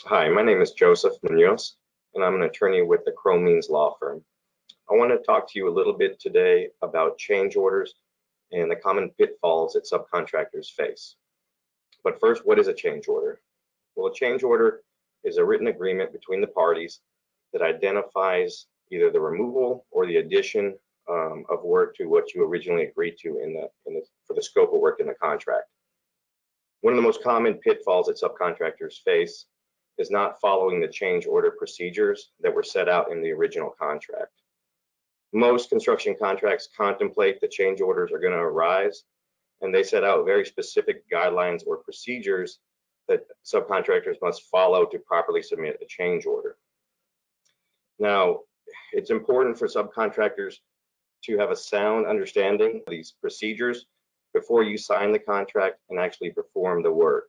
Hi, my name is Joseph Munoz, and I'm an attorney with the Crow Means Law Firm. I want to talk to you a little bit today about change orders and the common pitfalls that subcontractors face. But first, what is a change order? Well, a change order is a written agreement between the parties that identifies either the removal or the addition of work to what you originally agreed to for the scope of work in the contract. One of the most common pitfalls that subcontractors face is not following the change order procedures that were set out in the original contract. Most construction contracts contemplate that change orders are going to arise, and they set out very specific guidelines or procedures that subcontractors must follow to properly submit a change order. Now, it's important for subcontractors to have a sound understanding of these procedures before you sign the contract and actually perform the work.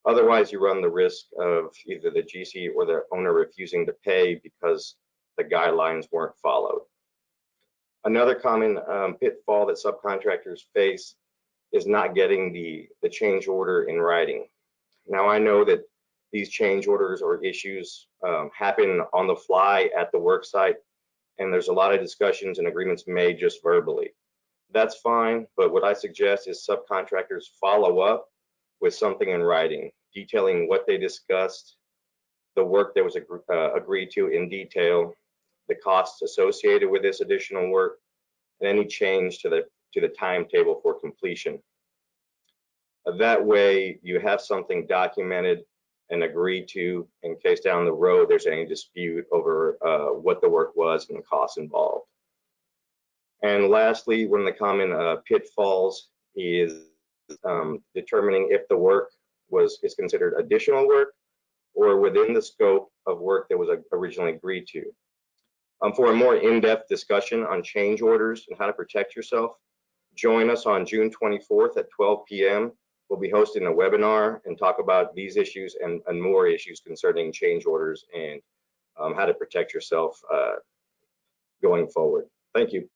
Otherwise, you run the risk of either the GC or the owner refusing to pay because the guidelines weren't followed. Another common pitfall that subcontractors face is not getting the change order in writing. Now, I know that these change orders or issues happen on the fly at the work site, and there's a lot of discussions and agreements made just verbally. That's fine, but what I suggest is subcontractors follow up with something in writing, detailing what they discussed, the work that was agreed to in detail, the costs associated with this additional work, and any change to the timetable for completion. That way, you have something documented and agreed to in case down the road there's any dispute over what the work was and the costs involved. And lastly, one of the common pitfalls is determining if the work is considered additional work or within the scope of work that was originally agreed to. For a more in-depth discussion on change orders and how to protect yourself, join us on June 24th at 12 p.m. We'll be hosting a webinar and talk about these issues and more issues concerning change orders and how to protect yourself going forward. Thank you.